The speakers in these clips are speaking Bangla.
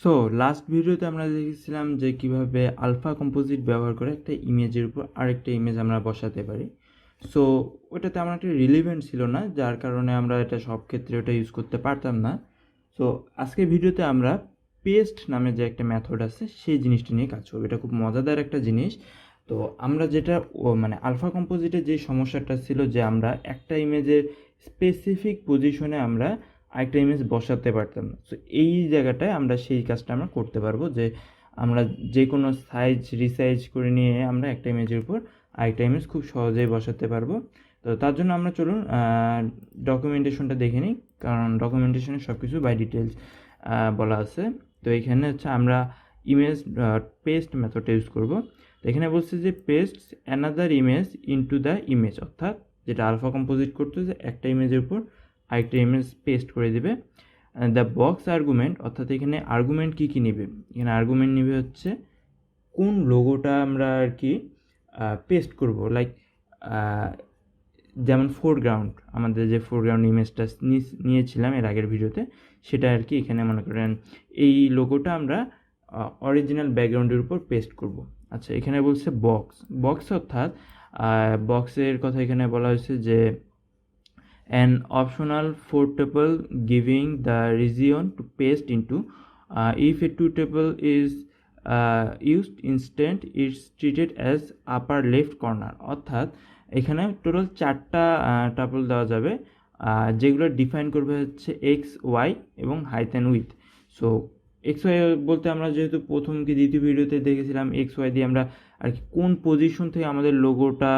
সো লাস্ট ভিডিওতে আমরা দেখেছিলাম যে কিভাবে আলফা কম্পোজিট ব্যবহার করে একটা ইমেজের উপর আরেকটা ইমেজ আমরা বসাতে পারি। সো ওটা তেমন একটা রিলেভেন্ট ছিল না, যার কারণে আমরা এটা সব ক্ষেত্রে ওটা ইউজ করতে পারতাম না। সো আজকের ভিডিওতে আমরা পেস্ট নামে যে একটা মেথড আছে সেই জিনিসটা নিয়ে কাজ করবো। এটা খুব মজাদার একটা জিনিস। তো আমরা যেটা মানে আলফা কম্পোজিটের যে সমস্যাটা ছিল যে আমরা একটা ইমেজের স্পেসিফিক পজিশনে আমরা আরেকটা ইমেজ বসাতে পারতাম না। সো এই জায়গাটায় আমরা সেই কাজটা আমরা করতে পারবো যে আমরা যে কোনো সাইজ রিসাইজ করে নিয়ে আমরা একটা ইমেজের উপর আরেকটা ইমেজ খুব সহজেই বসাতে পারবো। তো তার জন্য আমরা চলুন ডকুমেন্টেশনটা দেখে নিই, কারণ ডকুমেন্টেশনে সব কিছু বাই ডিটেলস বলা আছে। তো এখানে হচ্ছে আমরা ইমেজ পেস্ট মেথডটা ইউজ করব। তো এখানে বলছে যে paste another image into the image, অর্থাৎ যেটা আলফা কম্পোজিট করতে যে একটা ইমেজের উপর আরেকটা ইমেজ পেস্ট করে দিবে। দ্য বক্স আর্গুমেন্ট, অর্থাৎ এখানে আর্গুমেন্ট কী কী নেবে, এখানে আর্গুমেন্ট নেবে হচ্ছে কোন লোগোটা আমরা আর কি পেস্ট করব। লাইক যেমন ফোরগ্রাউন্ড, আমাদের যে ফোরগ্রাউন্ড ইমেজটা নিয়েছিলাম এর আগের ভিডিওতে, সেটা আর কি এখানে মনে করেন এই লোগোটা আমরা অরিজিনাল ব্যাকগ্রাউন্ডের উপর পেস্ট করব। আচ্ছা, এখানে বলছে বক্স অর্থাৎ বক্সের কথা এখানে বলা হয়েছে যে an optional for tuple giving the region to paste into. If a two tuple is used instead, it's treated as upper left corner. অর্থাৎ এখানে টোটাল 4টা টাপল দেওয়া যাবে, যেগুলো ডিফাইন করবে হচ্ছে এক্স ওয়াই এবং height and width. So X Y বলতে আমরা যেহেতু প্রথম কি দ্বিতীয় ভিডিওতে দেখেছিলাম এক্স ওয়াই দিয়ে আমরা আর কি কোন পজিশন থেকে আমাদের লোগোটা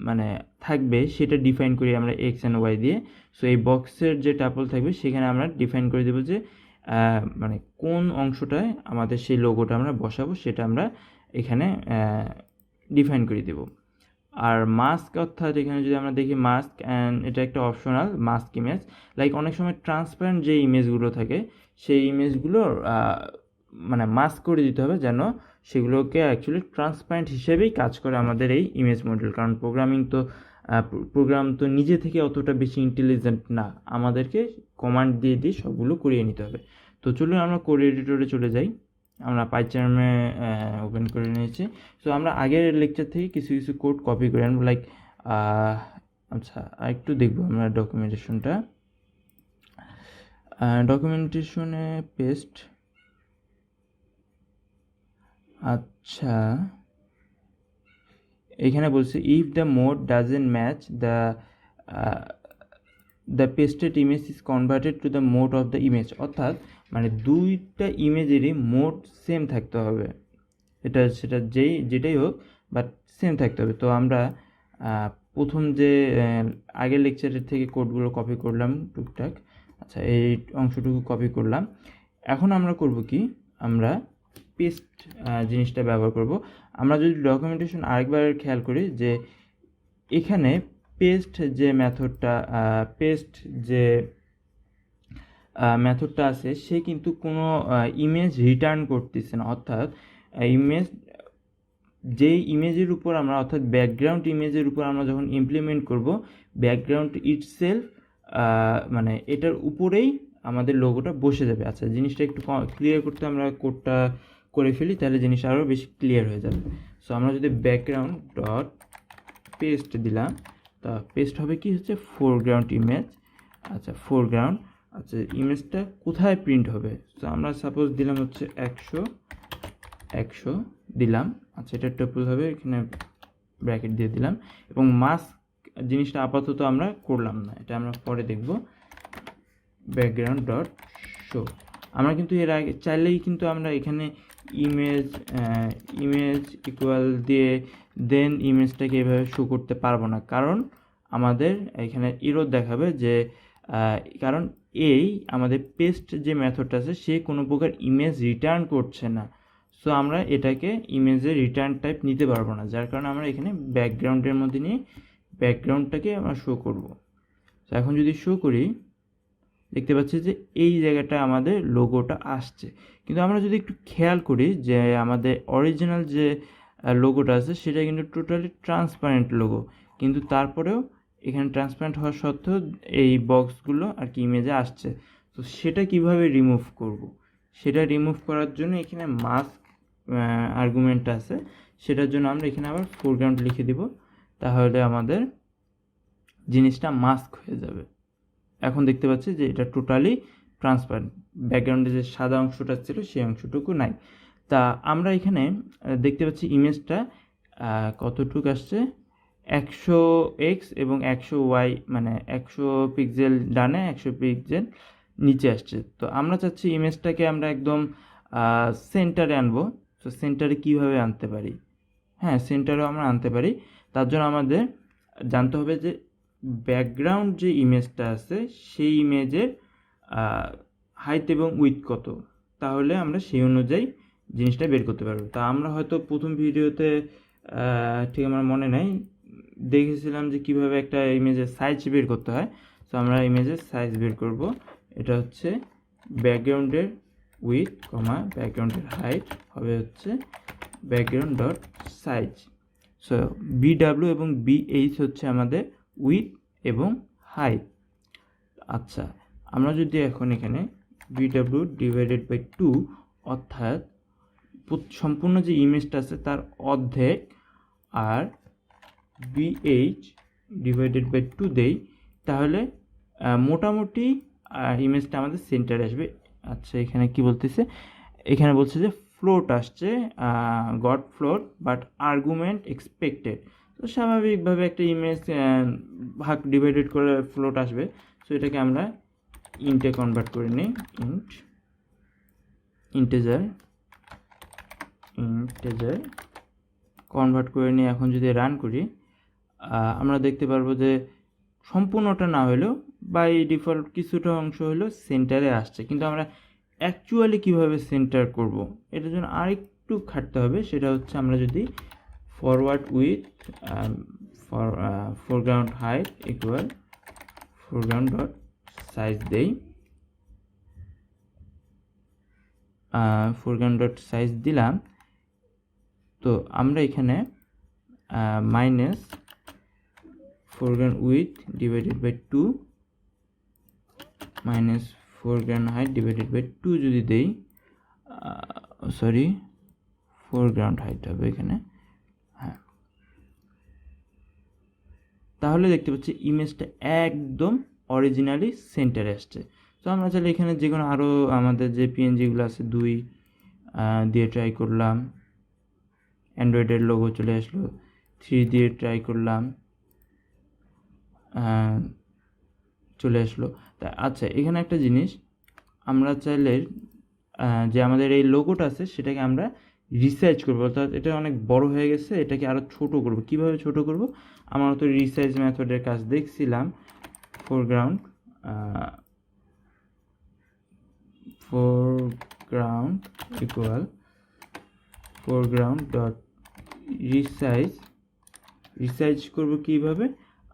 মানে থাকবে সেটা ডিফাইন করি আমরা এক্স অ্যান্ড ওয়াই দিয়ে। সো এই বক্সের যে টাপল থাকবে সেখানে আমরা ডিফাইন করে দেবো যে মানে কোন অংশটায় আমাদের সেই লোগোটা আমরা বসাবো সেটা আমরা এখানে ডিফাইন করে দেব। আর মাস্ক অর্থাৎ এখানে যদি আমরা দেখি মাস্ক অ্যান্ড এটা একটা অপশনাল মাস্ক ইমেজ। লাইক অনেক সময় ট্রান্সপারেন্ট যে ইমেজগুলো থাকে সেই ইমেজগুলোর মানে মাস্ক করে দিতে হবে যেন সেগুলোকে অ্যাকচুয়ালি ট্রান্সপারেন্ট হিসেবেই কাজ করে আমাদের এই ইমেজ মডেল। কারণ প্রোগ্রাম তো নিজে থেকে অতটা বেশি ইন্টেলিজেন্ট না, আমাদেরকে কমান্ড দিয়ে দিয়ে সবগুলো করিয়ে নিতে হবে। তো চলুন আমরা কোড এডিটরে চলে যাই। আমরা পাইচার্মে ওপেন করে নিয়েছি। সো আমরা আগের লেকচার থেকে কিছু কিছু কোড কপি করে আনবো। লাইক আচ্ছা, আরেকটু দেখবো আমরা ডকুমেন্টেশনে পেস্ট। আচ্ছা, এখানে বলছে if the mode doesn't match the pasted image is converted to the mode of the image, অর্থাৎ মানে দুইটা ইমেজেরই মোড সেম থাকতে হবে। সেটা যেটাই হোক বাট সেম থাকতে হবে। তো আমরা প্রথম যে আগের লেকচারের থেকে কোডগুলো কপি করলাম টুকটাক। আচ্ছা, এই অংশটুকু কপি করলাম। এখন আমরা করব কি, আমরা পেস্ট জিনিসটা ব্যবহার করব। আমরা যদি ডকুমেন্টেশন আরেকবার খেয়াল করি যে এখানে পেস্ট যে মেথডটা আছে সে কিন্তু কোনো ইমেজ রিটার্ন করতেছে না। অর্থাৎ যেই ইমেজের উপর আমরা অর্থাৎ ব্যাকগ্রাউন্ড ইমেজের উপর আমরা যখন ইমপ্লিমেন্ট করব, ব্যাকগ্রাউন্ড ইটসেলফ মানে এটার উপরেই আমাদের লোগোটা বসে যাবে। আচ্ছা, জিনিসটা একটু ক্লিয়ার করতে আমরা কোডটা করে ফেলি, তাহলে জিনিসটা আরও বেশি ক্লিয়ার হয়ে যাবে। সো আমরা যদি ব্যাকগ্রাউন্ড ডট পেস্ট দিলাম, তা পেস্ট হবে কি হচ্ছে ফোরগ্রাউন্ড ইমেজ। আচ্ছা, ফোরগ্রাউন্ড। আচ্ছা, ইমেজটা কোথায় প্রিন্ট হবে? সো আমরা সাপোজ দিলাম হচ্ছে 100 দিলাম। আচ্ছা, এটা টপল হবে, এখানে ব্র্যাকেট দিয়ে দিলাম। এবং মাস্ক জিনিসটা আপাতত আমরা করলাম না, এটা আমরা পরে দেখব। ব্যাকগ্রাউন্ড ডট শো, আমরা কিন্তু এর আগে চাইলেই কিন্তু আমরা এখানে ইমেজ ইকুয়াল দিয়ে দেন ইমেজটাকে এভাবে শো করতে পারবো না, কারণ আমাদের এখানে এরর দেখাবে যে কারণ আমাদের পেস্ট যে মেথডটা আছে সে কোনো প্রকার ইমেজ রিটার্ন করছে না। সো আমরা এটাকে ইমেজের রিটার্ন টাইপ নিতে পারবো না, যার কারণে আমরা এখানে ব্যাকগ্রাউন্ডের মধ্যে নিয়ে ব্যাকগ্রাউন্ডটাকে আমরা শো করব। তো এখন যদি শো করি, দেখতে পাচ্ছি যে এই জায়গাটা আমাদের লোগোটা আসছে। কিন্তু আমরা যদি একটু খেয়াল করি যে আমাদের অরিজিনাল যে লোগোটা আছে সেটা কিন্তু টোটালি ট্রান্সপারেন্ট লোগো, কিন্তু তারপরেও এখানে ট্রান্সপারেন্ট হওয়া সত্ত্বেও এই বক্সগুলো আর কি ইমেজে আসছে। তো সেটা কিভাবে রিমুভ করব, সেটা রিমুভ করার জন্য এখানে মাস্ক আর্গুমেন্ট আছে, সেটার জন্য আমরা এখানে আবার ফোরগ্রাউন্ড লিখে দিব, তাহলে আমাদের জিনিসটা মাস্ক হয়ে যাবে। এখন দেখতে পাচ্ছি যে এটা টোটালি ট্রান্সপারেন্ট, ব্যাকগ্রাউন্ডে যে সাদা অংশটা ছিল সেই অংশটুকু নাই। তা আমরা এখানে দেখতে পাচ্ছি ইমেজটা কতটুকু আসছে, 100x এবং 100y, মানে 100 পিক্সেল ডানে 100 পিক্সেল নিচে আসছে। তো আমরা চাচ্ছি ইমেজটাকে আমরা একদম সেন্টারে আনবো। তো সেন্টারে কীভাবে আনতে পারি? হ্যাঁ, সেন্টারেও আমরা আনতে পারি। তার জন্য আমাদের জানতে হবে যে ব্যাকগ্রাউন্ড যে ইমেজটা আছে সেই ইমেজের হাইট এবং উইথ কত, তাহলে আমরা সেই অনুযায়ী জিনিসটা বের করতে পারবো। তা আমরা হয়তো প্রথম ভিডিওতে ঠিক আমার মনে নাই দেখেছিলাম যে কিভাবে একটা ইমেজের সাইজ বের করতে হয়। তো আমরা ইমেজের সাইজ বের করব। এটা হচ্ছে ব্যাকগ্রাউন্ডের উইথ কমা ব্যাকগ্রাউন্ডের হাইট হবে হচ্ছে background dot size. So BW এবং BH হচ্ছে আমাদের উইথ এবং হাইট। আচ্ছা, আমরা যদি এখন এখানে BW ডিভাইডেড বাই 2 অর্থাৎ সম্পূর্ণ যে ইমেজটা আছে তার অর্ধেক আর BH ডিভাইডেড বাই 2 দেই, তাহলে মোটামুটি ইমেজটা আমাদের সেন্টারে আসবে। আচ্ছা, এখানে কি বলতেছে, এখানে বলছে যে ফ্লোট আসছে, goat float but argument expected. তো স্বাভাবিকভাবে একটা ইমেজ ভাগ ডিভাইডেড করে ফ্লোট আসবে। সো এটাকে আমরা ইন্টে কনভার্ট করে নিই, ইন্টেজার কনভার্ট করে নিয়ে এখন যদি রান করি, আমরা দেখতে পারবো যে সম্পূর্ণটা না হলেও বাই ডিফল্ট কিছুটা অংশ হলেও সেন্টারে আসছে। কিন্তু আমরা অ্যাকচুয়ালি কিভাবে সেন্টার করব, এটার জন্য আরেকটু খাটতে হবে। সেটা হচ্ছে আমরা যদি forward width foreground height equal foreground dot size দেই, ফোরগ্রাউন্ড ডট সাইজ দিলাম। তো আমরা এখানে minus foreground width divided by 2 minus foreground height divided by 2 যদি দেই, ফোরগ্রাউন্ড হাইট হবে এখানে। হ্যাঁ, তাহলে দেখতে পাচ্ছি ইমেজটা একদম অরিজিনালি সেন্টারে আসছে। তো আমরা চাইলে এখানে যে কোনো আরও আমাদের যে পিএনজিগুলো আছে 2 দিয়ে ট্রাই করলাম, অ্যান্ড্রয়েডের লোগো চলে আসলো, 3 দিয়ে ট্রাই করলাম, চলে আসলো। তা আচ্ছা, এখানে একটা জিনিস আমরা চাইলে যে আমাদের এই লোগোটা আছে সেটাকে আমরা রিসাইজ করবো, অর্থাৎ এটা অনেক বড় হয়ে গেছে, এটাকে আরও ছোট করব। কিভাবে ছোট করব? আমরা তো রিসাইজ মেথডের কাজ দেখছিলাম। Foreground equal foreground dot resize করব কিভাবে?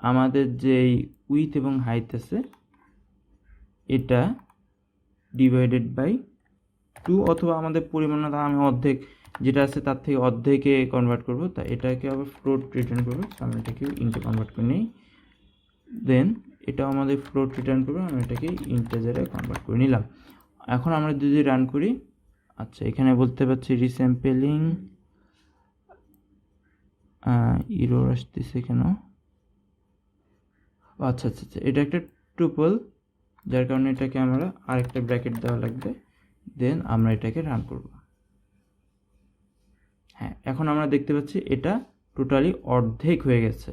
আমাদের যেই উইথ এবং হাইট আছে এটা ডিভাইডেড বাই 2, অথবা আমাদের পরিমাণটা আমি অর্ধেক যেটা আছে তার থেকে অর্ধেকে কনভার্ট করব। তা এটাকে আবার ফ্লোট রিটার্ন করবো, আমি এটাকে ইন্টে কনভার্ট করে নিই। দেন এটাও আমাদের ফ্লোট রিটার্ন করবো, আমি এটাকে ইন্টিজারে কনভার্ট করে নিলাম। এখন আমরা যদি রান করি, আচ্ছা এখানে বলতে পারছি রিস্যাম্পলিং, ইরর আসতেছে কেন? আচ্ছা, এটা একটা টুপল, যার কারণে এটাকে আমরা আরেকটা ব্র্যাকেট দেওয়া লাগবে। দেন আমরা এটাকে রান করব। হ্যাঁ, এখন আমরা দেখতে পাচ্ছি এটা টোটালি অর্ধেক হয়ে গেছে,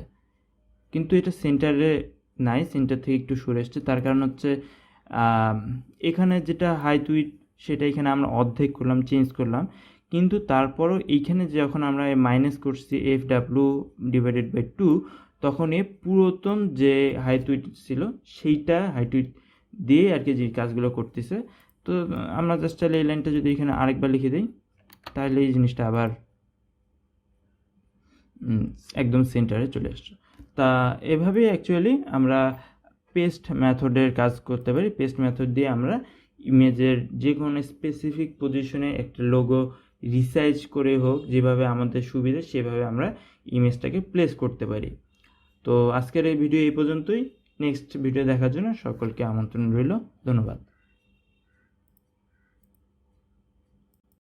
কিন্তু এটা সেন্টারে নাই, সেন্টার থেকে একটু সরে এসছে। তার কারণ হচ্ছে এখানে যেটা হাইট উইথ সেটা এখানে আমরা অর্ধেক করলাম, চেঞ্জ করলাম, কিন্তু তারপরও এইখানে যখন আমরা মাইনাস করছি FW ডিভাইডেড বাই 2, তখন এই পুরাতন যে হাইট উইথ ছিল সেইটা হাইট উইথ দিয়ে আর কি যে কাজগুলো করতেছে। তো আমরা জাস্ট চাইলে এই লাইনটা যদি এখানে আরেকবার লিখে দিই, তাহলে এই জিনিসটা আবার একদম সেন্টারে চলে আসছে। তা এভাবেই অ্যাকচুয়ালি আমরা পেস্ট মেথডের কাজ করতে পারি। পেস্ট মেথড দিয়ে আমরা ইমেজের যে কোনো স্পেসিফিক পজিশনে একটা লোগো রিসাইজ করে হোক, যেভাবে আমাদের সুবিধা সেভাবে আমরা ইমেজটাকে প্লেস করতে পারি। তো আজকের এই ভিডিও এই পর্যন্তই। নেক্সট ভিডিও দেখার জন্য সকলকে আমন্ত্রণ রইল। ধন্যবাদ।